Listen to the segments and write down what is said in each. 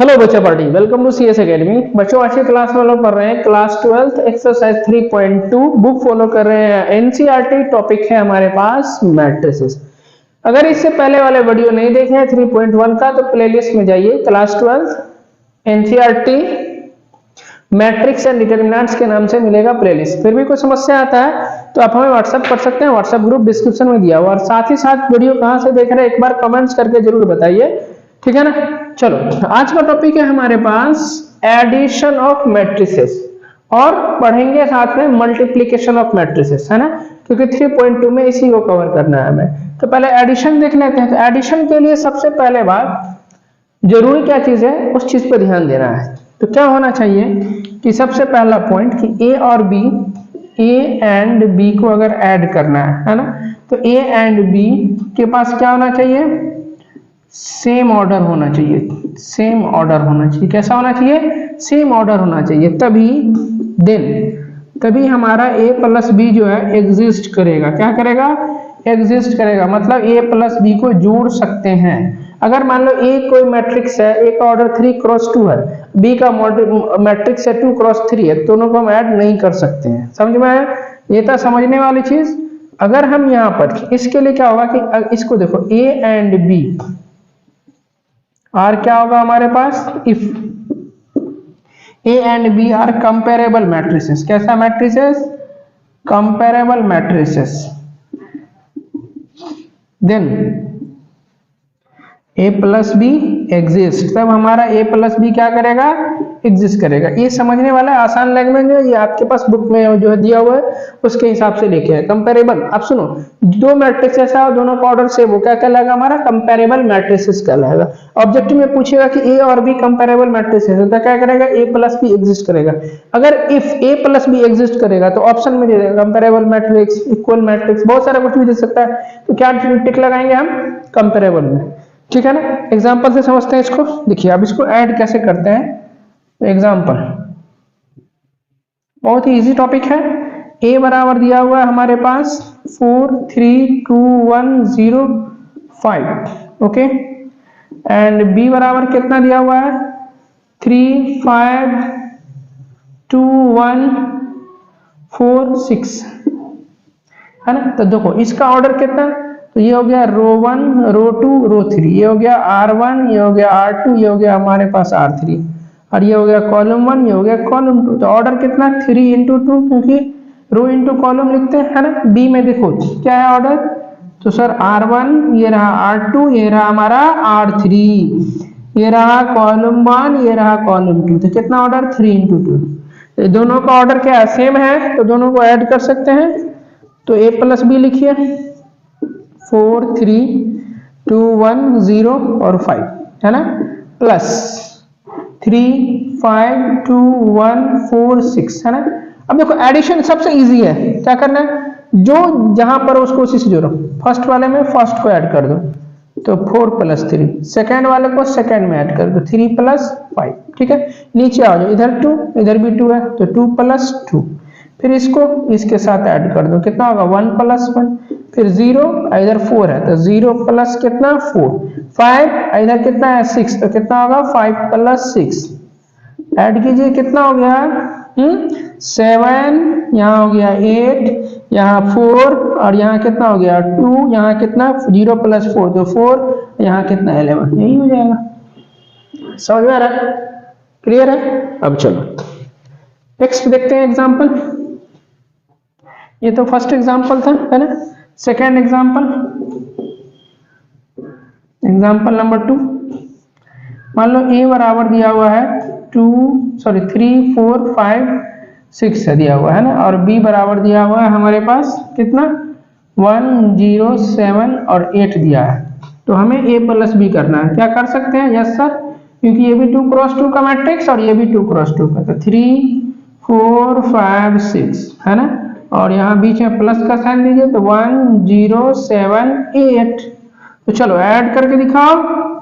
Hello बच्चा party, welcome to CS academy. बच्चों आज की क्लास में लोग पढ़ रहे हैं क्लास 12 एक्सरसाइज 3.2। बुक फॉलो कर रहे हैं एनसीईआरटी। टॉपिक है हमारे पास मैट्रिसेस। अगर इससे पहले वाले वीडियो नहीं देखे हैं 3.1 का तो प्लेलिस्ट में जाइए। Class 12 NCERT matrix and determinants के नाम से मिलेगा प्लेलिस्ट। फिर भी कोई समस्या आता है तो आप हमें व्हाट्सएप कर सकते हैं। व्हाट्सएप ग्रुप डिस्क्रिप्शन में दिया हुआ। और साथ ही साथ वीडियो कहां से देख रहे हैं एक बार कमेंट्स करके जरूर बताइए, ठीक है ना। चलो आज का टॉपिक है हमारे पास एडिशन ऑफ मैट्रिसेस और पढ़ेंगे साथ में मल्टीप्लिकेशन ऑफ मैट्रिसेस, है ना, क्योंकि 3.2 में इसी को कवर करना है हमें। तो पहले एडिशन देख लेते हैं। तो एडिशन के लिए सबसे पहले बात जरूरी क्या चीज है उस चीज पर ध्यान देना है। तो क्या होना चाहिए कि सबसे पहला पॉइंट कि ए और बी, ए एंड बी को अगर ऐड करना है ना, तो ए एंड बी के पास क्या होना चाहिए, सेम ऑर्डर होना चाहिए। सेम ऑर्डर होना चाहिए। कैसा होना चाहिए, सेम ऑर्डर होना चाहिए। तभी हमारा ए प्लस बी जो है एग्जिस्ट करेगा। क्या करेगा, एग्जिस्ट करेगा। मतलब ए प्लस बी को जोड़ सकते हैं। अगर मान लो ए कोई मैट्रिक्स है, ए का ऑर्डर 3x2 है, बी का मैट्रिक्स है 2x3 है, दोनों को हम ऐड नहीं कर सकते हैं। समझ में आया, ये था समझने वाली चीज। अगर हम यहाँ पर इसके लिए क्या होगा कि इसको देखो ए एंड बी आर क्या होगा हमारे पास, if A and B are comparable matrices. कैसा matrices, comparable matrices. Then A plus B exist. तब हमारा ए प्लस बी क्या करेगा, एग्जिस्ट करेगा। ये समझने वाला आसान लैंग्वेज है, ये आपके पास बुक में जो है दिया हुआ है उसके हिसाब से लिखे हैं। कंपेरेबल, अब सुनो, दो मैट्रिक्स ऐसा हो दोनों का ऑर्डर सेम हो, क्या कहलाएगा हमारा, कंपेरेबल मैट्रिसेस कहलाएगा। ऑब्जेक्टिव में पूछेगा कि ए और बी कंपेरेबल मैट्रिसेस है तो क्या करेगा, ए प्लस बी एग्जिस्ट करेगा। अगर if A plus B exist करेगा तो ऑप्शन में दे देगा कंपेरेबल मैट्रिक्स, इक्वल मैट्रिक्स, बहुत सारा कुछ भी दे सकता है। तो क्या टिक लगाएंगे हम, कंपेरेबल में, ठीक है ना। एग्जांपल से समझते हैं इसको। देखिए अब इसको ऐड कैसे करते हैं। एग्जांपल बहुत ही इजी टॉपिक है। a बराबर दिया हुआ है हमारे पास 4 3 2 1 0 5, ओके। एंड b बराबर कितना दिया हुआ है, 3 5 2 1 4 6, है ना। तो देखो इसका ऑर्डर कितना, तो ये हो गया रो 1 रो 2 रो 3, ये हो गया R1, ये हो गया R2, ये हो गया हमारे पास R3, और ये हो गया कॉलम 1, ये हो गया कॉलम 2। तो ऑर्डर कितना, 3 into 2, क्योंकि रो इंटू कॉलम लिखते हैं, है ना। बी में देखो क्या है ऑर्डर, तो सर R1, ये रहा R2, ये रहा हमारा R3, ये रहा कॉलम 1, ये रहा कॉलम 2। तो कितना ऑर्डर, 3 into 2। तो दोनों का ऑर्डर क्या है, सेम है, तो दोनों को ऐड कर सकते हैं। तो a प्लस बी लिखिए, 4 3 2 1 0 और 5, है ना, प्लस 3 5 2 1 4 6, है ना। अब देखो एडिशन सबसे इजी है। क्या करना है, जो जहां पर उसको उसी से जोड़ो। फर्स्ट वाले में फर्स्ट को ऐड कर दो, तो 4 + 3, सेकेंड वाले को सेकेंड में ऐड कर दो, 3 + 5, ठीक है। नीचे आ जाओ, इधर 2, इधर भी 2 है, तो 2 + 2। फिर इसको इसके साथ ऐड कर दो, कितना होगा, 1 + 1। फिर 0, इधर 4 है तो 0 प्लस कितना 4, 5, इधर कितना है 6, तो कितना होगा 5 + 6। ऐड कीजिए, कितना हो गया 7, यहाँ हो गया 8, यहाँ 4, और यहाँ कितना हो गया 2, यहाँ कितना 0 + 4 तो 4, यहाँ कितना 11, यही हो जाएगा। समझ में आ रहा है, क्लियर है। अब चलो नेक्स्ट देखते हैं एग्जाम्पल। ये तो फर्स्ट एग्जाम्पल था, है ना। Second example, example number 2। मान लो a बराबर दिया हुआ है 3 4 5 6 है दिया हुआ है ना, और b बराबर दिया हुआ है हमारे पास कितना 1 0 7 और 8 दिया है। तो हमें a + b करना है। क्या कर सकते हैं, यस सर, क्योंकि ये भी 2x2 का मैट्रिक्स और ये भी 2x2 का, तो 3 4 5 6, है ना। और यहाँ बीच में प्लस का साइन दीजिए, तो 1 0 7 8। तो चलो ऐड करके दिखाओ।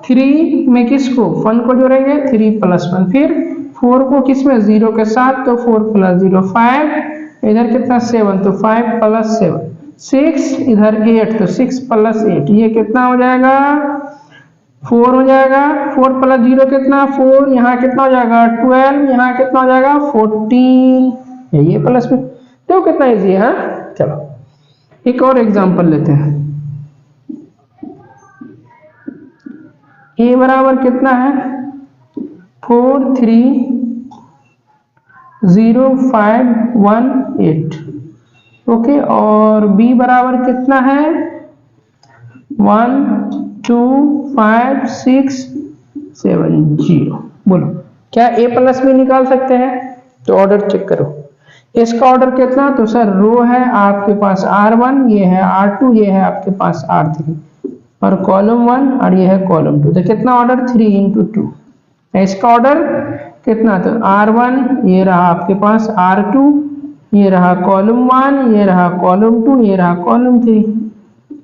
3 में किसको, 1 को जोड़ेंगे, 3 + 1। फिर 4 को किसमें, 0 के साथ, तो 4 + 0 5, इधर कितना 7, तो 5 + 7 6, इधर 8, तो 6 + 8, ये कितना हो जाएगा 4 हो जाएगा, 4 प्लस 0 कितना 4, यहाँ कितना हो जाएगा 12, यहाँ कितना हो जाएगा 14, ये प्लस में। तो कितना इजी है। हाँ चलो एक और एग्जांपल लेते हैं। a बराबर कितना है 430518, ओके, और b बराबर कितना है 12567। बोलो क्या a प्लस b निकाल सकते हैं? तो ऑर्डर चेक करो। इसका ऑर्डर कितना, तो सर रो है आपके पास R1, ये है R2, ये है आपके पास R3, और कॉलम 1 और ये है कॉलम 2। तो कितना ऑर्डर 3 × 2। इसका ऑर्डर कितना, तो R1 ये रहा आपके पास, R2 ये रहा कॉलम 1, ये रहा कॉलम 2, ये रहा कॉलम 3,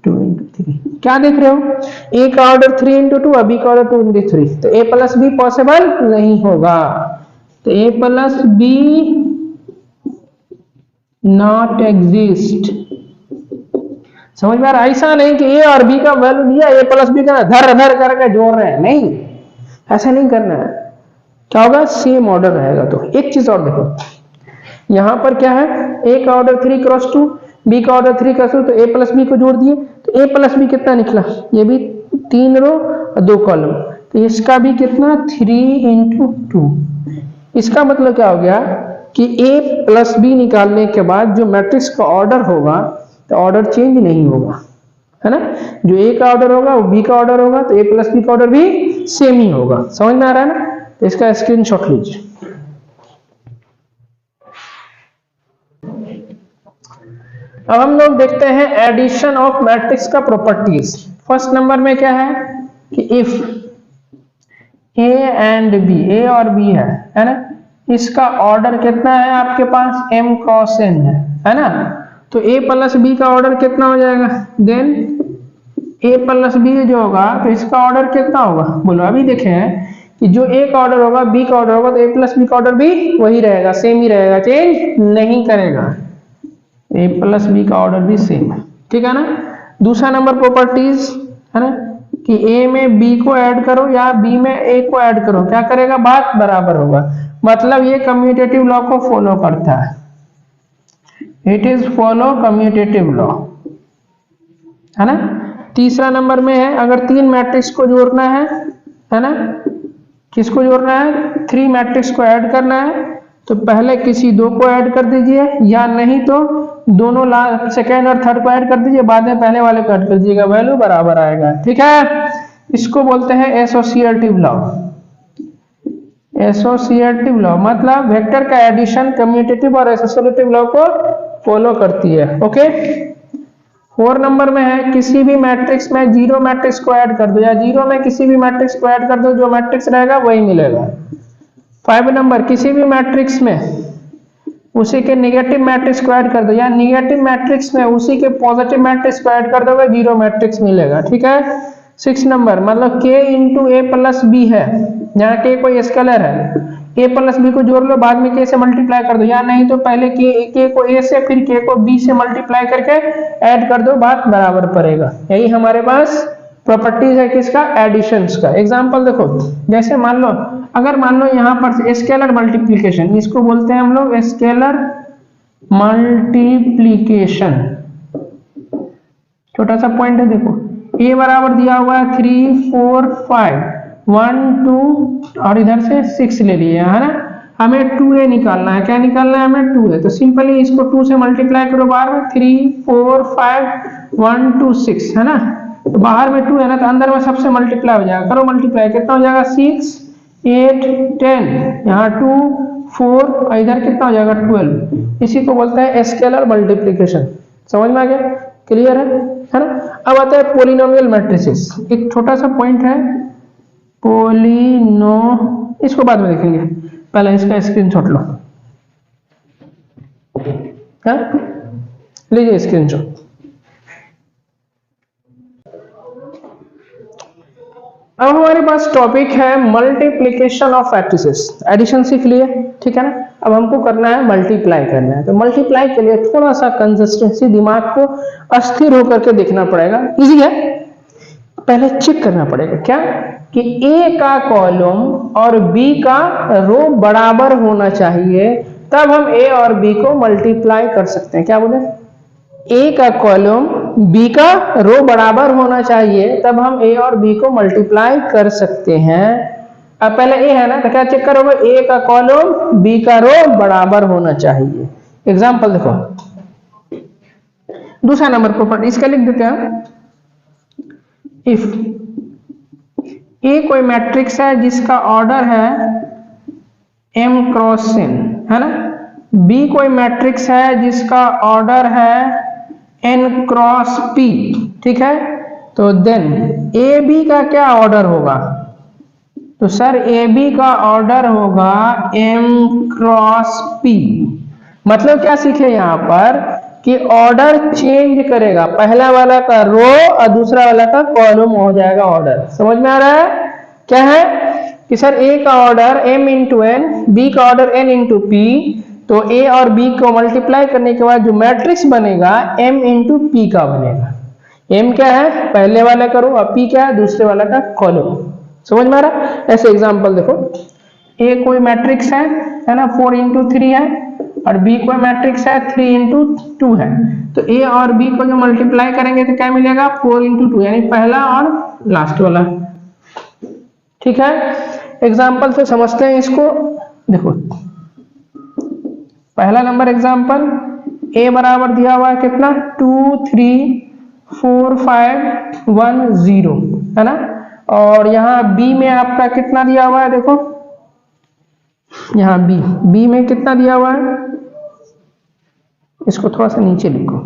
2 × 3। क्या देख रहे हो, a का ऑर्डर 3 × 2, b का ऑर्डर 2 × 3। तो a प्लस b पॉसिबल नहीं होगा, तो a plus b not exist. समझ में आ रहा है? ऐसा नहीं कि a और b का वैल्यू दिया, a प्लस b का धर धर करके जोड़ रहे हैं, नहीं, ऐसा नहीं करना है। क्या होगा, सेम ऑर्डर रहेगा। तो एक चीज और देखो, यहां पर क्या है, a का ऑर्डर 3 × 2, b का ऑर्डर 3 × 2, तो a प्लस b को जोड़ दिए, तो a प्लस b कितना निकला, ये भी 3 रो और 2 कॉलम, तो इसका भी कितना 3 × 2। इसका मतलब क्या हो गया कि a प्लस b निकालने के बाद जो मैट्रिक्स का ऑर्डर होगा, तो ऑर्डर चेंज नहीं होगा, है ना। जो a का ऑर्डर होगा वो b का ऑर्डर होगा, तो a प्लस b का ऑर्डर भी सेम ही होगा। समझ में आ रहा है ना? तो इसका स्क्रीनशॉट लीजिए। अब हम लोग देखते हैं एडिशन ऑफ मैट्रिक्स का प्रॉपर्टीज। फर्स्ट नंबर में क्या है कि if a and b, a और b है ना, इसका ऑर्डर कितना है आपके पास m क्रॉस n है ना। तो a प्लस b का ऑर्डर कितना हो जाएगा, देन a प्लस b जो होगा, तो इसका ऑर्डर कितना होगा, बोलो। अभी देखे हैं कि जो a का ऑर्डर होगा b का ऑर्डर होगा, तो a प्लस b का ऑर्डर भी वही रहेगा, सेम ही रहेगा, चेंज नहीं करेगा। a प्लस b का ऑर्डर भी सेम है, ठीक है ना। दूसरा नंबर प्रॉपर्टीज है ना कि a में b को ऐड करो या b में a को ऐड करो, क्या करेगा, बात बराबर होगा। मतलब ये कम्यूटेटिव लॉ को फॉलो करता है, it is follow commutative law, है ना। तीसरा नंबर में है, अगर 3 मैट्रिक्स को जोड़ना है ना, किसको जोड़ना है, 3 मैट्रिक्स को ऐड करना है, तो पहले किसी 2 को ऐड कर दीजिए, या नहीं तो दोनों सेकेंड और थर्ड को ऐड कर दीजिए, बाद में पहले वाले को ऐड कर दीजिएगा, वैल्यू बराबर आएगा, ठीक है। इसको बोलते हैं एसोसिएटिव लॉ। एसोसिएटिव लॉ मतलब वेक्टर का एडिशन कम्यूटेटिव और एसोसिएटिव लॉ को फॉलो करती है, ओके। 4 नंबर में है, किसी भी मैट्रिक्स में 0 मैट्रिक्स को ऐड कर दो, या 0 में किसी भी मैट्रिक्स को ऐड कर दो, जो मैट्रिक्स रहेगा वही मिलेगा। 5 नंबर, किसी भी मैट्रिक्स में उसी के नेगेटिव मैट्रिक्स को ऐड कर दो, या नेगेटिव मैट्रिक्स में उसी के पॉजिटिव मैट्रिक्स को ऐड कर दोगे, 0 मैट्रिक्स मिलेगा, ठीक है। 6 नंबर मतलब k × a प्लस b है, यहाँ k कोई स्केलर है, a प्लस b को जोड़ लो, बाद में k से मल्टीप्लाई कर दो, या नहीं तो पहले k को a से फिर k को b से मल्टीप्लाई करके ऐड कर दो, बात बराबर पड़ेगा। यही हमारे पास प्रॉपर्टीज है किसका, एडिशंस का। एग्जांपल देखो, जैसे मान लो, अगर मान लो यहाँ पर स्केलर मल्टीप्लिकेशन, इसको बोलते हैं हम लोग स्केलर मल्टीप्लिकेशन। छोटा सा पॉइंट है, देखो a बराबर दिया हुआ है 3 4 5 1 2 और इधर से 6 ले लिए, है ना। हमें 2a निकालना है, क्या निकालना है हमें, 2a। तो सिंपली इसको 2 से मल्टीप्लाई करो बाहर में, 3 4 5 1 2 6, है ना। तो बाहर में 2 है ना, तो अंदर में सबसे मल्टीप्लाई हो जाएगा, करो मल्टीप्लाई, कितना हो जाएगा 6 8 10, यहाँ 2 4 और इधर कितना हो जाएगा 12। इसी को बोलते हैं स्केलर मल्टीप्लिकेशन। समझ में आ गया, क्लियर है ना। अब आता है पोलिनोमियल मैट्रिसेस। एक छोटा सा पॉइंट है, इसको बाद में देखेंगे, पहले इसका स्क्रीनशॉट लो, हाँ लीजिए स्क्रीनशॉट। अब हमारे पास टॉपिक है मल्टीप्लिकेशन ऑफ मैट्रिसेस। एडिशन सीख लिए, ठीक है ना। अब हमको करना है मल्टीप्लाई करना है, तो मल्टीप्लाई के लिए थोड़ा सा कंसिस्टेंसी, दिमाग को अस्थिर होकर के देखना पड़ेगा। इजी है, पहले चेक करना पड़ेगा क्या कि ए का कॉलम और बी का रो बराबर होना चाहिए, तब हम ए और बी को मल्टीप्लाई कर सकते हैं। क्या बोले? ए का कॉलम बी का रो बराबर होना चाहिए, तब हम ए और बी को मल्टीप्लाई कर सकते हैं। अब पहले ए है ना, तो क्या चेक करोगे? ए का कॉलम बी का रो बराबर होना चाहिए। एग्जाम्पल देखो, दूसरा नंबर प्रॉपर्टी इसका लिख देते हैं। इफ ए कोई मैट्रिक्स है जिसका ऑर्डर है m क्रॉस n, है ना, बी कोई मैट्रिक्स है जिसका ऑर्डर है n क्रॉस p, ठीक है, तो देन ए बी का क्या ऑर्डर होगा? तो सर ए बी का ऑर्डर होगा m क्रॉस p। मतलब क्या सीखे यहाँ पर कि ऑर्डर चेंज करेगा, पहला वाला का रो और दूसरा वाला का कॉलम हो जाएगा ऑर्डर। समझ में आ रहा है? क्या है कि सर ए का order m into n, B का ऑर्डर n इंटू p, तो a और b को मल्टीप्लाई करने के बाद जो मैट्रिक्स बनेगा m इंटू p का बनेगा। m क्या है? पहले वाला का रो, और p क्या है? दूसरे वाला का कॉलम। समझ में आ रहा? ऐसे एग्जांपल देखो, a कोई मैट्रिक्स है ना, 4 इंटू 3 है, और b कोई मैट्रिक्स है 3 इंटू 2 है, तो a और b को जो मल्टीप्लाई करेंगे तो क्या मिलेगा? 4 इंटू 2, यानी पहला और लास्ट वाला। ठीक है, एग्जाम्पल से समझते हैं इसको। देखो पहला नंबर एग्जाम्पल, a बराबर दिया हुआ है कितना? 2 3 4 5 1 0, है ना, और यहाँ b में आपका कितना दिया हुआ है? देखो यहाँ b में कितना दिया हुआ है? इसको थोड़ा सा नीचे लिखो,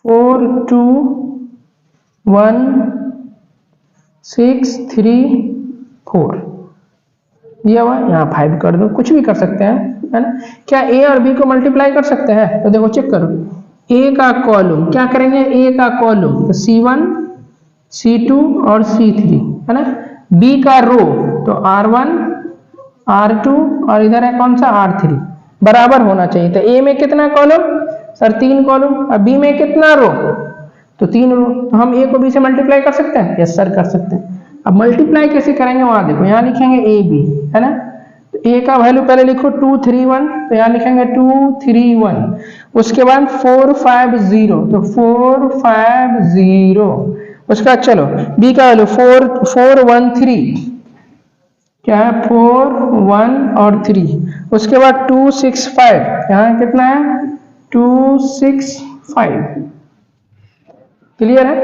फोर 2 1 6 3 4 दिया हुआ है। यहाँ 5 कर दो, कुछ भी कर सकते हैं, है ना। क्या ए और बी को मल्टीप्लाई कर सकते हैं? तो देखो चेक करो, ए का कॉलम क्या करेंगे? ए का कॉलम तो C1 C2 और C3, है ना। बी का रो तो R1 R2 और इधर है कौन सा? R3, बराबर होना चाहिए। तो ए में कितना कॉलम? Sir 3 column. अब बी में कितना रो? तो 3 रो। तो हम ए को बी से मल्टीप्लाई कर सकते हैं? यस सर कर सकते हैं। अब मल्टीप्लाई कैसे करेंगे? वहां देखो, यहाँ लिखेंगे ए बी, है ना, तो ए का वैल्यू पहले लिखो 2 3 1, तो यहाँ लिखेंगे 2 3 1, उसके बाद 4 5 0, तो 4 5 0, उसका चलो बी का वैल्यू 4 4 1 3, क्या है? 4 1 और 3, उसके बाद 2 6 5, यहाँ कितना है? 2 6 5। क्लियर है?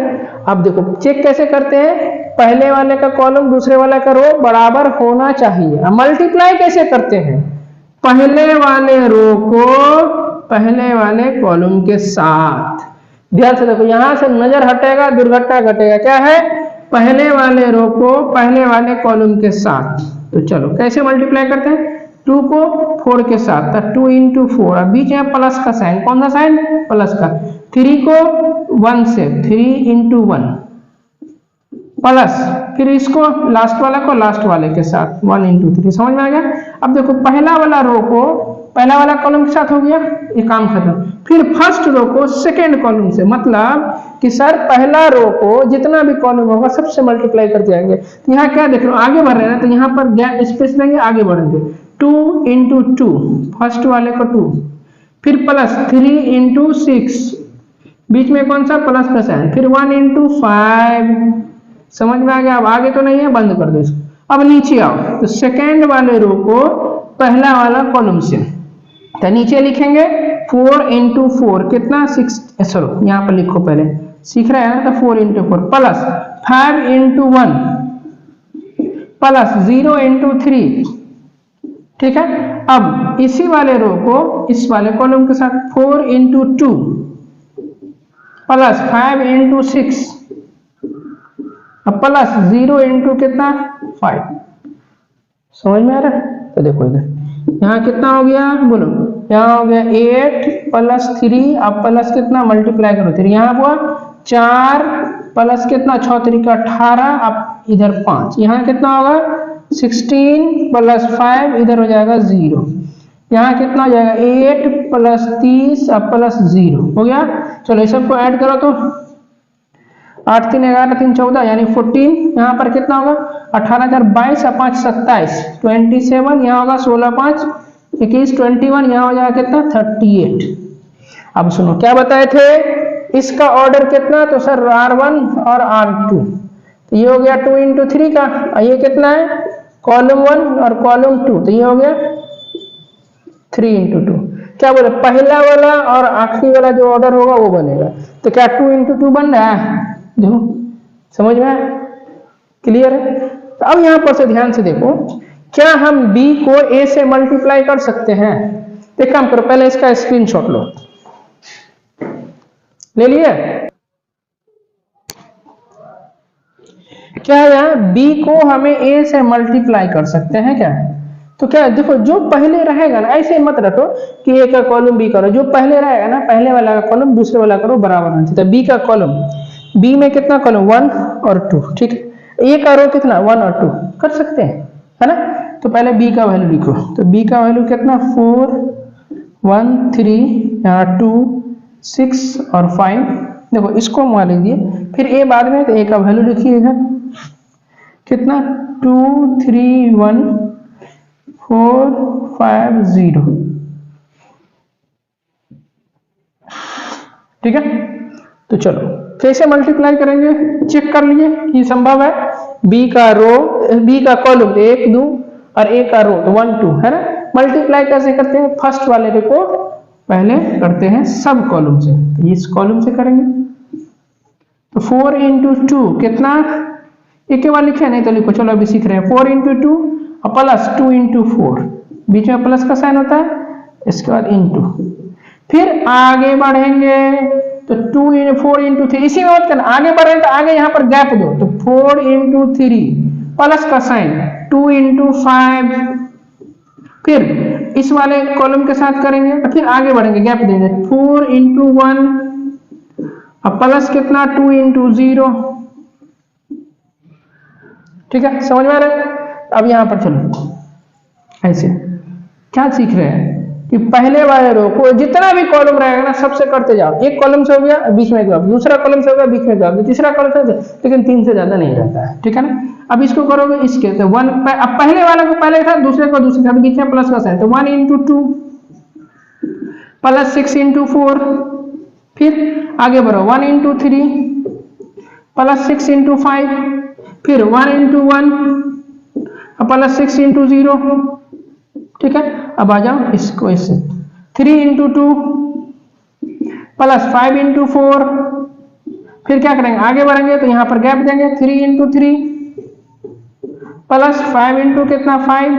अब देखो चेक कैसे करते हैं, पहले वाले का कॉलम दूसरे वाला का रो बराबर होना चाहिए। अब मल्टीप्लाई कैसे करते हैं? पहले वाले रो को पहले वाले कॉलम के साथ। ध्यान से देखो, यहां से नजर हटेगा दुर्घटना घटेगा। क्या है? पहले वाले रो को पहले वाले कॉलम के साथ। तो चलो कैसे मल्टीप्लाई करते हैं? 2 को 4 के साथ, तो 2 इंटू 4, अब बीच में प्लस का साइन, कौन सा साइन? प्लस का। 3 को 1 से, 3 इंटू 1 प्लस, फिर इसको लास्ट वाला को लास्ट वाले के साथ 1 इंटू 3। समझ में आ गया? अब देखो पहला वाला रो को पहला वाला कॉलम के साथ हो गया, ये काम खत्म। फिर फर्स्ट रो को सेकेंड कॉलम से, मतलब कि सर पहला रो को जितना भी कॉलम होगा सबसे मल्टीप्लाई कर जाएंगे। तो यहाँ क्या देख रहे हो, आगे बढ़ रहे हैं, तो यहाँ पर गैप स्पेस लेंगे, आगे बढ़ेंगे। 2 इंटू 2, फर्स्ट वाले को 2, फिर प्लस 3 इंटू 6, बीच में कौन सा? प्लस का साइन, फिर 1 इंटू 5। समझ में आ गया? अब आगे तो नहीं है, बंद कर दो इसको। अब नीचे आओ, तो सेकेंड वाले रो को पहला वाला कॉलम से, तो नीचे लिखेंगे 4 इंटू 4, कितना? 6, सॉरी यहाँ पर लिखो, पहले सीख रहे हैं ना, तो 4 into 4 plus 5 into 1 plus 0 into 3। ठीक है, अब इसी वाले रो को इस वाले कॉलम के साथ 4 इंटू 2 प्लस 5 इंटू 6, अब प्लस 0 इंटू कितना? 5। समझ में आ रहा है? तो देखो इधर यहाँ कितना हो गया? बोलो, यहाँ हो गया 8 प्लस 3, अब प्लस कितना? मल्टीप्लाई करो 3, यहाँ हुआ 4 प्लस कितना? 6 3 का 18, अब इधर 5, यहाँ कितना होगा? 16 प्लस 5, इधर हो जाएगा 0। यहाँ कितना हो जाएगा 8 प्लस 30 और प्लस 0 हो गया। चलो इस सबको ऐड करो तो 8 3 11 3 14 यानी 14, यहाँ पर कितना होगा 18 22 और 5 27 27, यहाँ होगा 16 5 21 21, यहाँ हो जाएगा कितना 38। अब सुनो क्या बताए थे, इसका ऑर्डर कितना, तो सर R1 और R2, तो ये हो गया 2 into 3 का, और ये कितना है कॉलम 1 और कॉलम 2, तो ये हो गया 3 into 2। क्या बोले पहला वाला और आखिरी वाला जो ऑर्डर होगा वो बनेगा, तो क्या 2 into 2 बन रहा है, देखो समझ में आया, क्लियर है। तो अब यहां पर से ध्यान से देखो, क्या हम b को a से मल्टीप्लाई कर सकते हैं, तो काम करो पहले इसका स्क्रीनशॉट लो, ले लिए क्या यहाँ b को हमें a से मल्टीप्लाई कर सकते हैं क्या, तो क्या देखो जो पहले रहेगा ना, ऐसे मत रखो कि a का कॉलम b करो, जो पहले रहेगा ना पहले वाला का कॉलम दूसरे वाला करो बराबर होना चाहिए। तो b का कॉलम, b में कितना कॉलम 1 और 2, ठीक है, a का रो कितना 1 और 2 कर सकते हैं, है ना। तो पहले b का वैल्यू लिखो, तो b का वैल्यू कितना 4 1 3 यहाँ 2 6 और 5, देखो इसको मान लीजिए, फिर a बाद में, तो a का वैल्यू लिखिए इधर कितना 2 3 1 4 5 0, ठीक है। तो चलो कैसे मल्टीप्लाई करेंगे, चेक कर लिए कि संभव है, b का रो, b का कॉलम 1 2 और a का रो तो 1 2 है ना। मल्टीप्लाई कैसे करते हैं, फर्स्ट वाले को पहले करते हैं सब कॉलम से, तो इस कॉलम से करेंगे, तो 4 into 2 कितना, एक बार लिखे नहीं तो लिखो, चलो अभी सीख रहे हैं, 4 into 2 और प्लस 2 into 4, बीच में प्लस का साइन होता है, इसके बाद इंटू, फिर आगे बढ़ेंगे तो 4 into 3, इसी में मत करना, आगे बढ़ेंगे तो आगे यहाँ पर गैप दो, तो 4 into 3 प्लस का साइन 2 into 5, फिर इस वाले कॉलम के साथ करेंगे, तो फिर आगे बढ़ेंगे गैप देंगे 4 into 1 और प्लस कितना 2 into 0, ठीक है, समझ में आ रहा है। अब यहां पर चलो ऐसे क्या सीख रहे हैं कि पहले वाले रो को जितना भी कॉलम रहेगा ना सबसे करते जाओ, एक कॉलम से हो गया बीच में गया, दूसरा कॉलम से हो गया बीच में गया, तीसरा कॉलम से, लेकिन 3 से ज्यादा नहीं रहता है, ठीक है ना। अब इसको करोगे इसके, तो 1 अब पहले वाला को पहले था, दूसरे को दूसरे का, बीच में प्लस का साइन, तो 1 into 2 प्लस 6 into 4, फिर आगे बढ़ो 1 into 3 प्लस 6 into 5, फिर 1 into 1 प्लस 6 into 0, ठीक है। अब आ जाओ इसको इससे 3 into 2 प्लस 5 into 4, फिर क्या करेंगे आगे बढ़ेंगे तो यहां पर गैप देंगे 3 into 3 प्लस 5 into कितना 5,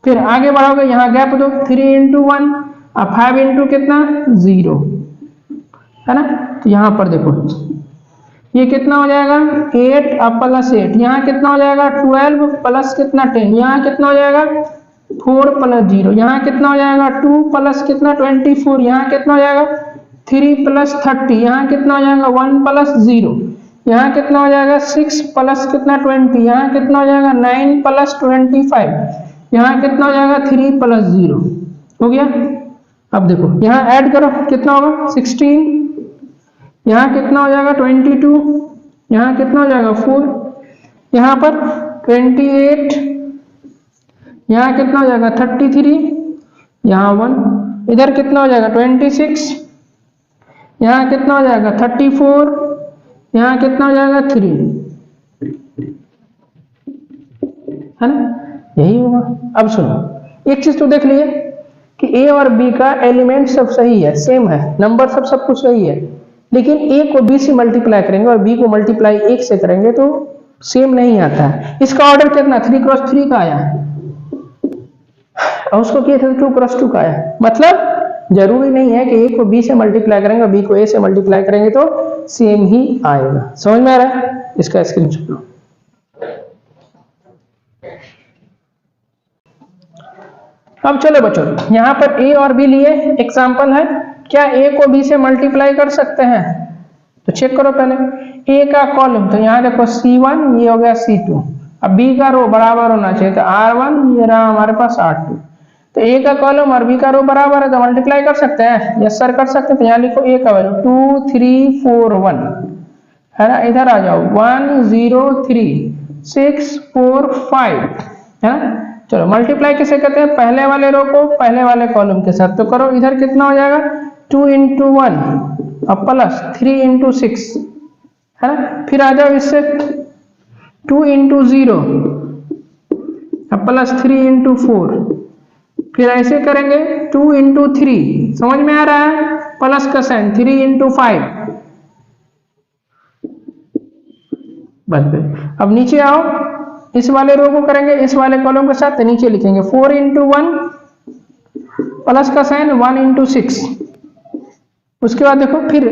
फिर आगे बढ़ोगे यहां गैप दो 3 into 1 और 5 into कितना 0, है ना। तो यहां पर देखो ये कितना हो जाएगा 8 और प्लस 8, यहाँ कितना हो जाएगा 12 प्लस कितना 10, यहाँ कितना हो जाएगा 4 प्लस 0, यहाँ कितना हो जाएगा 2 प्लस कितना 24, यहाँ कितना हो जाएगा 3 प्लस 30, यहाँ कितना हो जाएगा 1 प्लस 0, यहाँ कितना हो जाएगा 6 प्लस कितना 20, यहाँ कितना हो जाएगा 9 प्लस 25, यहाँ कितना हो जाएगा 3 प्लस 0, हो गया। अब देखो यहाँ ऐड करो कितना होगा 16, यहाँ कितना हो जाएगा 22, यहाँ कितना हो जाएगा 4, यहाँ पर 28, यहाँ कितना हो जाएगा 33, यहाँ 1, इधर कितना हो जाएगा 26, यहाँ कितना हो जाएगा 34, यहाँ कितना हो जाएगा 3, है ना, यही होगा। अब सुनो एक चीज तो देख लिए कि a और b का एलिमेंट सब सही है, सेम है, नंबर सब कुछ सही है, लेकिन a को b से मल्टीप्लाई करेंगे और b को मल्टीप्लाई 1 से करेंगे तो सेम नहीं आता है। इसका ऑर्डर कितना 3 क्रॉस 3 का आया है और उसको किया था 2 क्रॉस 2 का आया है। मतलब जरूरी नहीं है कि a को b से मल्टीप्लाई करेंगे और b को a से मल्टीप्लाई करेंगे तो सेम ही आएगा। समझ में आ रहा है, इसका स्क्रीनशॉट लो। अब चलो बच्चों यहाँ पर a और b लिए एग्जांपल है, क्या a को b से मल्टीप्लाई कर सकते हैं, तो चेक करो पहले a का कॉलम, तो यहाँ देखो C1 ये हो गया C2, अब b का रो बराबर होना चाहिए, तो R1 ये रहा हमारे पास R2, तो ए का कॉलम और बी का रो बराबर है तो मल्टीप्लाई कर सकते हैं। यस सर कर सकते हैं। तो यहाँ लिखो ए का वैल्यू 2 3 4 1 है ना। इधर आ जाओ 1 0 3 6 4 5 है ना। चलो मल्टीप्लाई कैसे करते हैं, पहले वाले रो को पहले वाले कॉलम के साथ। तो करो, इधर कितना हो जाएगा 2 into 1 और प्लस 3 into 6 है ना। फिर आ जाओ इससे 2 into 0 और प्लस 3 into 4, फिर ऐसे करेंगे 2 into 3, समझ में आ रहा है, प्लस का साइन 3 into 5। बस अब नीचे आओ, इस वाले रो को करेंगे इस वाले कॉलम के साथ, तो नीचे लिखेंगे 4 into 1 प्लस का साइन 1 into 6। उसके बाद देखो फिर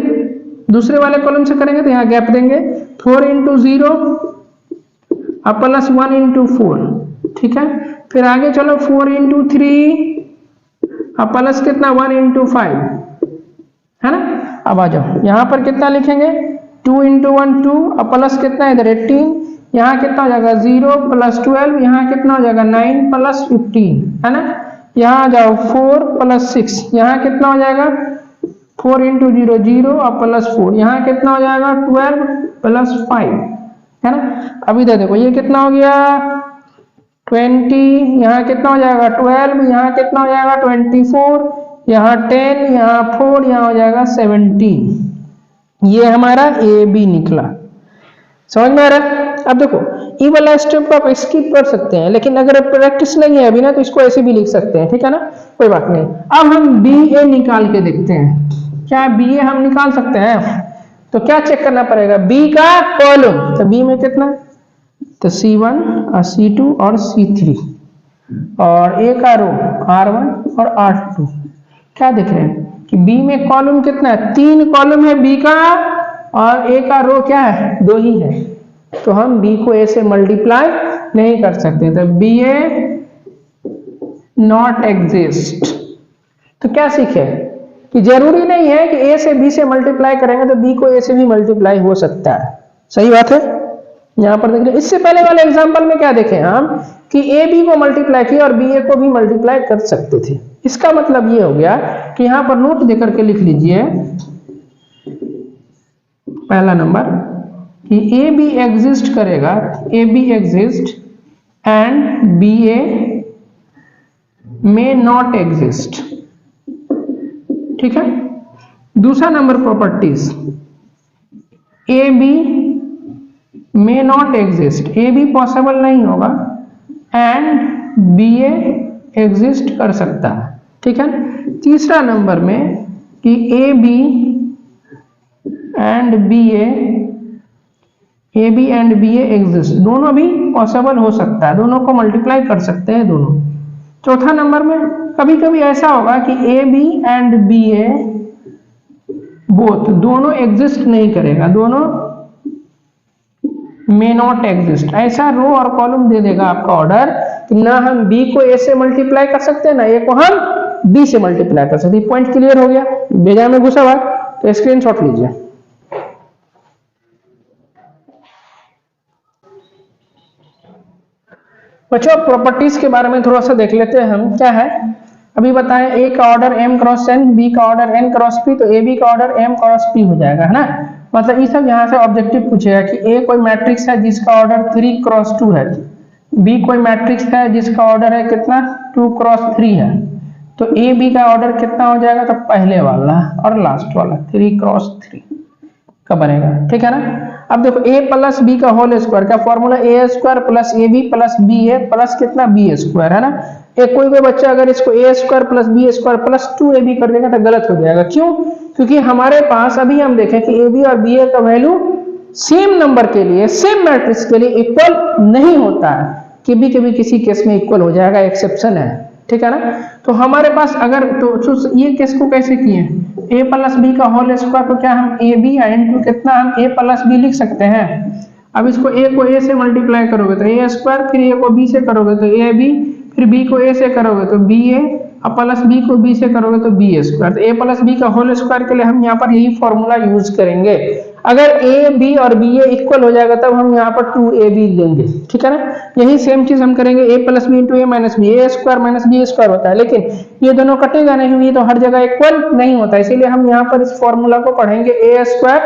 दूसरे वाले कॉलम से करेंगे तो यहाँ गैप देंगे 4 into 0 और प्लस 1 into 4, ठीक है। फिर आगे चलो 4 into 3 और प्लस कितना 1 into 5 है ना। अब आ जाओ यहाँ पर कितना लिखेंगे 2 into 1 2 और प्लस कितना इधर 18, यहाँ कितना हो जाएगा 0 प्लस 12, यहाँ कितना हो जाएगा 9 प्लस 15 है ना। यहाँ आ जाओ 4 प्लस 6, यहाँ कितना हो जाएगा 4 into 0 0 और प्लस 4, यहाँ कितना हो जाएगा 12 प्लस 5 है ना। अब इधर देखो ये कितना हो गया 20, यहाँ कितना हो जाएगा 12, यहाँ कितना हो जाएगा 24, यहाँ 10, यहाँ 4, यहाँ हो जाएगा 17। ये हमारा ए बी निकला, समझ में आ रहा है। अब देखो ये वाला स्टेप आप स्किप कर सकते हैं, लेकिन अगर प्रैक्टिस नहीं है अभी ना तो इसको ऐसे भी लिख सकते हैं, ठीक है ना, कोई बात नहीं। अब हम बी ए निकाल के देखते हैं, क्या बी ए हम निकाल सकते हैं। तो क्या चेक करना पड़ेगा, बी का कॉलम, तो बी में कितना, तो C1 और C2 और C3, और ए का रो R1 और R2। क्या देख रहे हैं कि बी में कॉलम कितना है, 3 कॉलम है बी का, और ए का रो क्या है 2 ही है। तो हम बी को ए से मल्टीप्लाई नहीं कर सकते, तो बी ए नॉट एग्जिस्ट। तो क्या सीखे कि जरूरी नहीं है कि ए से बी से मल्टीप्लाई करेंगे तो बी को ए से भी मल्टीप्लाई हो सकता है। सही बात है। यहाँ पर देख रहे, इससे पहले वाले एग्जांपल में क्या देखे हम कि ए बी को मल्टीप्लाई किया और बी ए को भी मल्टीप्लाई कर सकते थे। इसका मतलब ये हो गया कि यहाँ पर नोट देकर के लिख लीजिए पहला नंबर कि ए बी एग्जिस्ट करेगा, A B exist and B A may not exist, ठीक है। दूसरा number properties, A B may not exist, A B possible नहीं होगा एंड बी ए एग्जिस्ट कर सकता है, ठीक है। तीसरा नंबर में कि A B and B A B and B A exist, दोनों भी पॉसिबल हो सकता है, दोनों को मल्टीप्लाई कर सकते हैं दोनों। चौथा नंबर में कभी कभी ऐसा होगा कि A B and B A both, दोनों एग्जिस्ट नहीं करेगा, दोनों मे नॉट एग्जिस्ट। ऐसा रो और कॉलम दे देगा आपका ऑर्डर कि ना हम बी को ए से मल्टीप्लाई कर सकते हैं, ना ए को हम बी से मल्टीप्लाई कर सकते हैं। पॉइंट क्लियर हो गया, भेजा में घुसा हुआ तो स्क्रीनशॉट लीजिए। बच्चों प्रॉपर्टीज के बारे में थोड़ा सा देख लेते हैं हम, क्या है अभी बताएं। ए का order m cross n, B का ऑर्डर n क्रॉस p, तो ए बी का ऑर्डर m क्रॉस p हो जाएगा, है ना। मतलब ये सब यहाँ से ऑब्जेक्टिव पूछेगा कि ए कोई मैट्रिक्स है जिसका ऑर्डर 3 क्रॉस 2 है, बी कोई मैट्रिक्स है जिसका ऑर्डर है कितना 2 क्रॉस 3 है, तो ए बी का ऑर्डर कितना हो जाएगा, तो पहले वाला और लास्ट वाला 3 क्रॉस 3 का बनेगा, ठीक है ना। अब देखो a प्लस बी का होल स्क्वायर का formula A square plus A B plus B A plus कितना बी स्क्वायर, है ना। एक कोई बच्चा अगर इसको A square plus B square plus 2ab कर देगा तो गलत हो जाएगा। क्यों? क्योंकि हमारे पास अभी हम देखें कि ए बी और बी ए का वैल्यू सेम नंबर के लिए, सेम मैट्रिक्स के लिए इक्वल नहीं होता है, कभी कभी किसी केस में इक्वल हो जाएगा, एक्सेप्शन है, ठीक है ना। तो हमारे पास अगर तो ये केस को कैसे किए, a प्लस बी का होल स्क्वायर को क्या हम ए बी इंटू कितना हम a प्लस बी लिख सकते हैं। अब इसको a को a से मल्टीप्लाई करोगे तो a स्क्वायर, फिर a को b से करोगे तो a b, फिर b को a से करोगे तो b a, और प्लस b को b से करोगे तो b स्क्वायर। तो a प्लस बी का होल स्क्वायर के लिए हम यहाँ पर यही फॉर्मूला यूज करेंगे। अगर ए बी और बी ए इक्वल हो जाएगा तब हम यहाँ पर 2ab लेंगे, ठीक है ना। यही सेम चीज हम करेंगे, a plus B into A minus B, A square minus B square होता है, लेकिन ये दोनों कटेगा नहीं, ये तो हर जगह इक्वल नहीं होता, इसीलिए हम यहाँ पर इस फॉर्मूला को पढ़ेंगे ए स्क्वायर,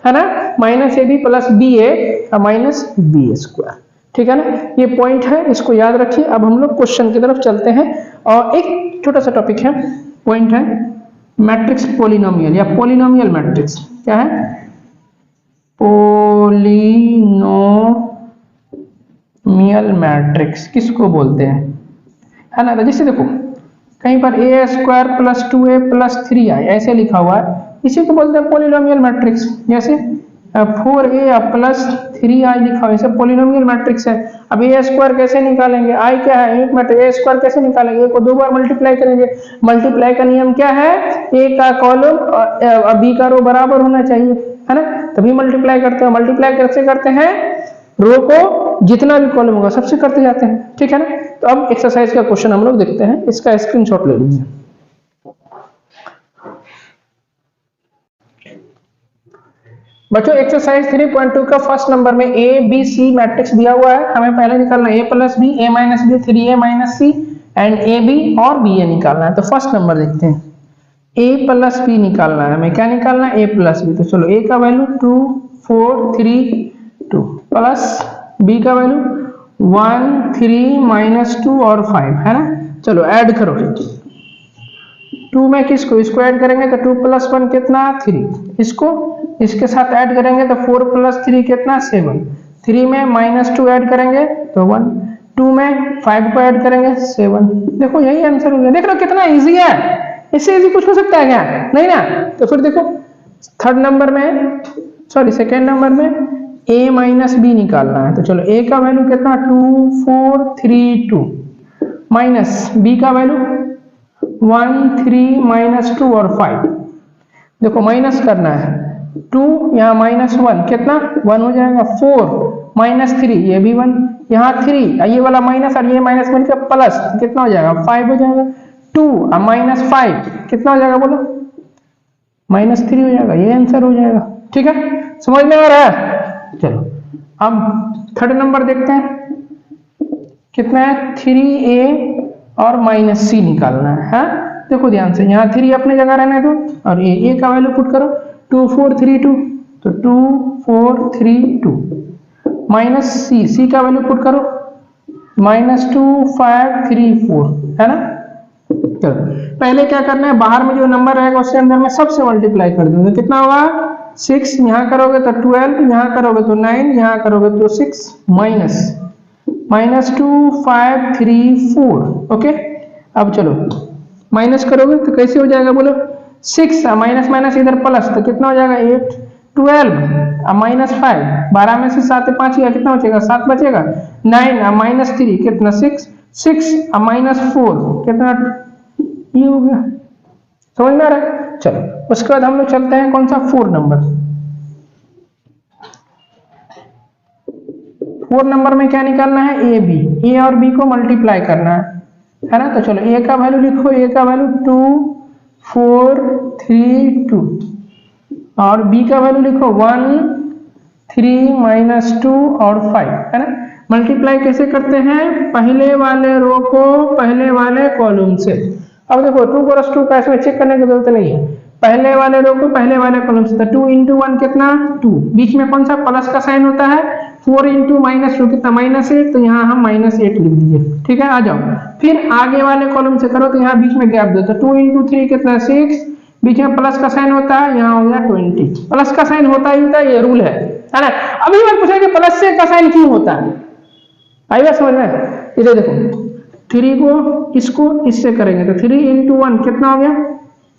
है ना, minus A B plus B A minus B square, ठीक है ना। ये पॉइंट है, इसको याद रखिए। अब हम लोग क्वेश्चन की तरफ चलते हैं, और एक छोटा सा टॉपिक है, पॉइंट है मैट्रिक्स पॉलिनोमियल या पॉलिनोमियल मैट्रिक्स। क्या है? पॉलिनोमियल मैट्रिक्स किसको बोलते हैं, है ना। तो जैसे देखो कहीं पर ए square plus 2a plus 3i ऐसे लिखा हुआ है, इसी को बोलते हैं पॉलिनोमियल मैट्रिक्स। जैसे 4a प्लस 3i लिखा हुआ है, इसे पॉलिनोमियल मैट्रिक्स है। अब ए स्क्वायर कैसे निकालेंगे, आई क्या है, एक मैट्रिक्स, ए स्क्वायर कैसे निकालेंगे, ए को 2 बार मल्टीप्लाई करेंगे। मल्टीप्लाई का नियम क्या है, ए का कॉलम और बी का रो बराबर होना चाहिए, है ना, तभी मल्टीप्लाई करते हैं। मल्टीप्लाई कैसे करते हैं, रो को जितना भी कॉलम होगा सबसे करते जाते हैं, ठीक है ना। तो अब एक्सरसाइज का क्वेश्चन हम लोग देखते हैं, इसका स्क्रीनशॉट ले लीजिए। बच्चों एक्सरसाइज 3.2 का फर्स्ट नंबर में ए बी सी मैट्रिक्स दिया हुआ है, हमें पहले निकालना है A plus B, A minus B, 3a minus C and A B और बी ए निकालना है। तो फर्स्ट नंबर देखते हैं, ए प्लस बी निकालना है हमें। क्या निकालना है, ए प्लस बी। तो चलो ए का वैल्यू 2 4 3 2 प्लस बी का वैल्यू 1 3 माइनस 2 और 5, है ना। चलो ऐड करो, 2 में किसको, इसको ऐड करेंगे तो 2 प्लस 1 कितना 3, इसको इसके साथ ऐड करेंगे तो 4 प्लस 3 कितना 7, 3 में माइनस 2 ऐड करेंगे तो 1, 2 में 5 को ऐड करेंगे 7। देखो यही आंसर हो गया। देख लो कितना इजी है, इससे इजी कुछ हो सकता है क्या, नहीं ना। तो फिर देखो थर्ड नंबर में, सॉरी सेकेंड नंबर में a माइनस बी निकालना है। तो चलो a का वैल्यू कितना 2 4 3 2 माइनस b का वैल्यू 1 3 माइनस 2 और 5। देखो माइनस करना है, 2 यहाँ माइनस 1 कितना 1 हो जाएगा, 4 माइनस 3 ये भी 1, यहाँ 3 ये वाला माइनस और ये माइनस बन के प्लस कितना हो जाएगा 5 हो जाएगा, 2 माइनस 5 कितना हो जाएगा बोलो, माइनस 3 हो जाएगा, ये आंसर हो जाएगा, ठीक है। समझ में आ रहा है। चलो अब थर्ड नंबर देखते हैं, कितना है 3a और माइनस सी निकालना है। देखो ध्यान से, यहाँ 3 अपने जगह रहने दो और a का वैल्यू पुट करो 2 4 3 2, तो 2 4 3 2 माइनस सी का वैल्यू पुट करो माइनस 2 5 3 4, है ना। चलो पहले क्या करना है, बाहर में जो नंबर रहेगा उसके अंदर में सबसे मल्टीप्लाई कर दूंगा, कितना होगा 6, यहाँ करोगे तो 12, यहाँ करोगे तो 9, यहाँ करोगे तो 6 माइनस 2 5 3 4, ओके। अब चलो माइनस करोगे तो कैसे हो जाएगा बोलो, 6 माइनस माइनस इधर प्लस, तो कितना हो जाएगा 8 12 माइनस 5, 12 में से 7 5 गया, कितना बचेगा 7 बचेगा, 9 माइनस 3 कितना 6 माइनस 4 कितना, ये हो गया। समझ में आ रहा है। चलो उसके बाद हम लोग चलते हैं कौन सा 4 नंबर। 4 नंबर में क्या निकालना है, ए बी, ए और बी को मल्टीप्लाई करना है ना। तो चलो ए का वैल्यू लिखो, ए का वैल्यू 2 4 3 2 और बी का वैल्यू लिखो 1 3 माइनस 2 और 5, है ना। मल्टीप्लाई कैसे करते हैं, पहले वाले रो को पहले वाले कॉलम से। अब देखो 2 क्रॉस 2 का इसमें चेक करने की जरूरत नहीं है, पहले वाले रो को पहले वाले कॉलम से। तो 2 इंटू 1 कितना 2, बीच में कौन सा प्लस का साइन होता है, 4 इंटू माइनस 2 कितना माइनस 8, तो यहाँ हम माइनस 8 लिख दिए, ठीक है। आ जाओ फिर आगे वाले कॉलम से करो, तो यहाँ बीच में गैप दो, तो 2 इंटू 3 कितना 6, बीच में प्लस का साइन होता है, यहाँ हो गया 20, प्लस का साइन होता ही होता है, ये रूल है ना। अभी मैं पूछा कि प्लस से का साइन क्यों होता है, आई बात समझ में। इधर देखो 3 को इसको इससे करेंगे तो 3 इंटू 1 कितना हो गया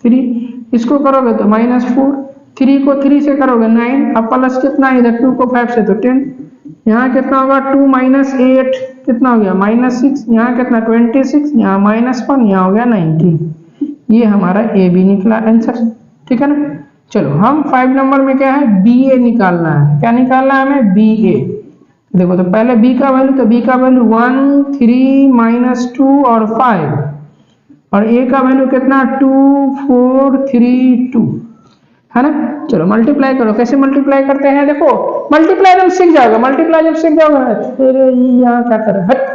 3, इसको करोगे तो माइनस 4, 3 को 3 से करोगे 9, अब प्लस कितना इधर 2 को 5 से तो 10, यहाँ कितना होगा 2 माइनस 8 कितना हो गया माइनस 6, यहाँ कितना 26, यहाँ माइनस 1, यहाँ हो गया 19। ये हमारा ए बी निकला आंसर, ठीक है ना। चलो हम 5 नंबर में क्या है, बी ए निकालना है। क्या निकालना है हमें, बी ए। देखो तो पहले b का वैल्यू, तो b का वैल्यू 1 3 माइनस 2 और 5 और a का वैल्यू कितना 2 4 3 2, है ना। चलो मल्टीप्लाई करो, कैसे मल्टीप्लाई करते हैं देखो, मल्टीप्लाई जब सीख जाओगे, मल्टीप्लाई जब सीख जाओगे ना, फिर यहाँ क्या कर हट,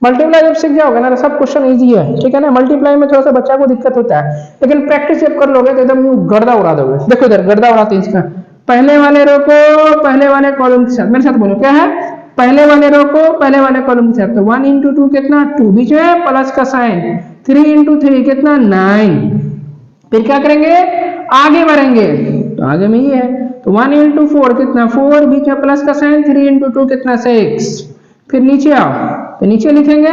मल्टीप्लाई जब सीख जाओगे ना तो सब क्वेश्चन इजी है, ठीक है ना। मल्टीप्लाई में थोड़ा सा बच्चा को दिक्कत होता है, लेकिन प्रैक्टिस जब कर लोगे तो एकदम गर्दा उड़ा दोगे। देखो इधर गर्दा उड़ाते हैं इसका, पहले वाले रो को पहले वाले कॉलम के साथ, मेरे साथ बोलो क्या है, पहले वाले रो को पहले वाले कॉलम के साथ, तो 1 इंटू 2 कितना 2, बीच में प्लस का साइन, 3 इंटू 3 कितना 9, फिर क्या करेंगे आगे बढ़ेंगे, तो आगे में ही है, तो 1 इंटू 4 कितना 4, बीच में प्लस का साइन, 3 इंटू 2 कितना 6, फिर नीचे आओ, तो नीचे लिखेंगे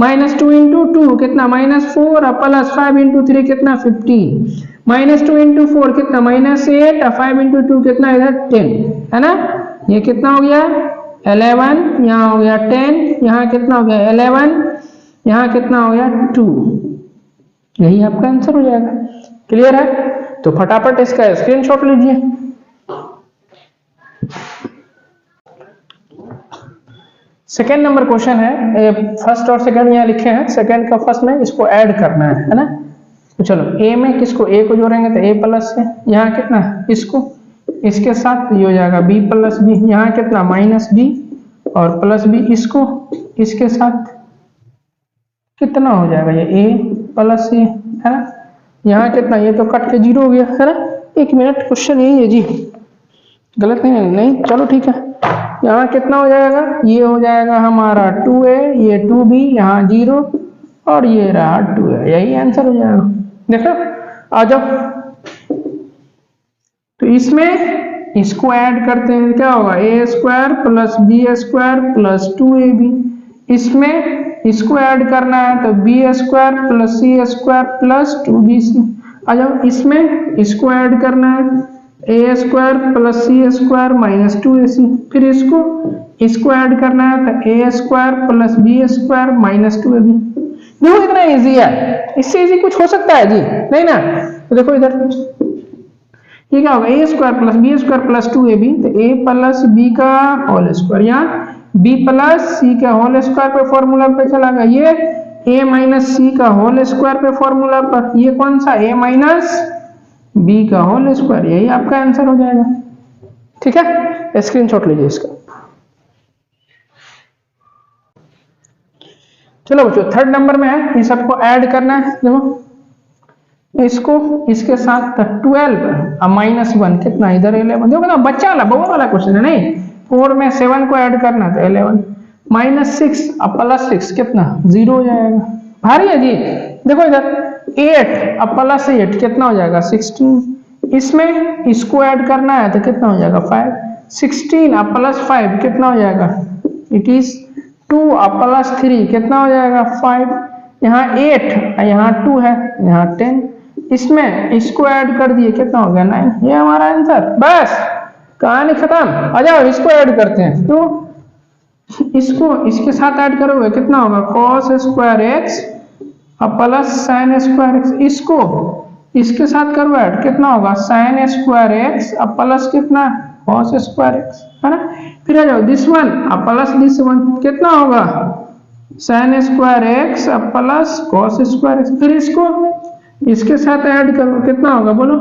-2 इंटू 2 कितना -4 और प्लस 5 इंटू 3 कितना 15, -2 इंटू 4 कितना -8 और 5 इंटू 2 कितना इधर 10, है ना। ये कितना हो गया 11, यहाँ हो गया 10, यहाँ कितना हो गया 11, यहाँ कितना हो गया 2, यही आपका आंसर हो जाएगा। क्लियर है, तो फटाफट इसका स्क्रीनशॉट लीजिए। सेकेंड नंबर क्वेश्चन है, फर्स्ट और सेकंड यहाँ लिखे हैं, सेकंड का फर्स्ट में इसको ऐड करना है ना। तो चलो ए में किसको, ए को जोड़ेंगे तो ए प्लस है, यहाँ कितना इसको इसके साथ ये हो जाएगा बी प्लस बी, यहाँ कितना -b और प्लस बी इसको इसके साथ कितना हो जाएगा ये ए प्लस ए, है ना। यहाँ कितना, ये तो कट के 0 हो गया, है ना। 1 मिनट, क्वेश्चन यही है जी, गलत नहीं, चलो ठीक है। यहाँ कितना हो जाएगा, ये हो जाएगा हमारा 2a, ये 2b, यहाँ 0 और ये रहा 2a, यही आंसर हो जाएगा। देखो आ जाओ, तो इसमें इसको ऐड करते हैं, क्या होगा a² plus b² plus 2ab, इसमें इसको ऐड करना है तो b² plus c² plus 2bc। आ जाओ, इसमें इसको ऐड करना है a² plus c² minus 2ac, फिर इसको ऐड करना है तो a² plus b² minus 2ab। देखो इतना इजी है, इससे इजी कुछ हो सकता है जी, नहीं ना। तो देखो इधर ये क्या होगा a² plus b² plus 2ab, तो a प्लस b का होल स्क्वायर, यहाँ b प्लस c का होल स्क्वायर पे फॉर्मूला पे चला गया, ये a माइनस c का होल स्क्वायर पे फॉर्मूला पर, ये कौन सा a माइनस b का होल स्क्वायर, यही आपका आंसर हो जाएगा। ठीक है, स्क्रीनशॉट लीजिए इसका। चलो बच्चों थर्ड नंबर में है, इन सबको ऐड करना है। देखो इसको इसके साथ 12 और -1 कितना इधर 11, देखो ना बच्चा वाला बउआ वाला क्वेश्चन है, नहीं 4 में 7 को ऐड करना तो 11, -6 और +6 कितना 0 हो जाएगा, भारी है जी। देखो इधर 8 और +8 कितना हो जाएगा 16, इसमें इसको ऐड करना है तो कितना हो जाएगा 5, 16 और +5 कितना हो जाएगा, इट इज 2 और +3 कितना हो जाएगा 5, यहाँ 8 और यहाँ 2 है, यहाँ 10, इसमें इसको ऐड कर दिए कितना हो गया 9, ये हमारा आंसर। बस कहानी खत्म। आ जाओ इसको ऐड करते हैं, तो इसको इसके साथ ऐड करोगे कितना होगा cos² x और प्लस sin² x, इसको इसके साथ करो ऐड कितना होगा sin² x और प्लस कितना cos² x, है ना। फिर आ जाओ दिस वन और प्लस दिस वन कितना होगा sin² x और प्लस cos² x, फिर इसको इसके साथ ऐड करो कितना होगा बोलो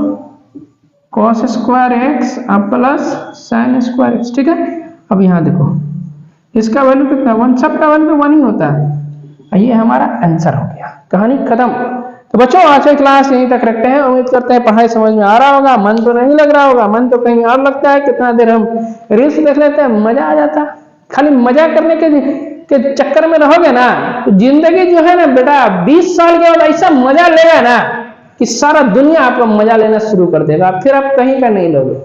cos² x और प्लस sin² x। ठीक है, अब यहाँ देखो इसका वैल्यू कितना 1, सबका वैल्यू 1 ही होता है, ये हमारा आंसर हो गया, कहानी खत्म। तो बच्चों आज की क्लास यहीं तक रखते हैं, उम्मीद करते हैं पढ़ाई समझ में आ रहा होगा, मन तो नहीं लग रहा होगा, मन तो कहीं और लगता है, कितना देर हम रील्स देख लेते हैं, मजा आ जाता है। खाली मजा करने के चक्कर में रहोगे ना तो जिंदगी जो है ना बेटा 20 साल के बाद ऐसा मजा लेगा ना कि सारा दुनिया आपका मजा लेना शुरू कर देगा, फिर आप कहीं का नहीं लोगे।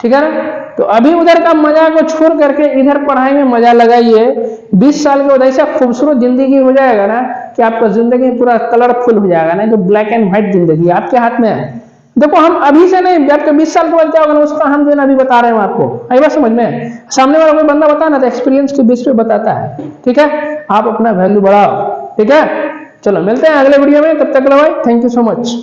ठीक है ना, तो अभी उधर का मजा को छोड़ करके इधर पढ़ाई में मजा लगाइए, 20 साल के बाद ऐसा खूबसूरत जिंदगी हो जाएगा ना कि आपका जिंदगी पूरा कलरफुल हो जाएगा, नहीं तो ब्लैक एंड व्हाइट जिंदगी आपके हाथ में है। देखो हम अभी से नहीं, आपके 20 साल के बाद क्या होगा ना उसका हम जो है ना अभी बता रहे हैं आपको, आई बात समझ में। सामने वाला कोई बंदा बता ना तो एक्सपीरियंस के बेस पे बताता है। ठीक है, आप अपना वैल्यू बढ़ाओ। ठीक है, चलो मिलते हैं अगले वीडियो में, तब तक के लिए थैंक यू सो मच।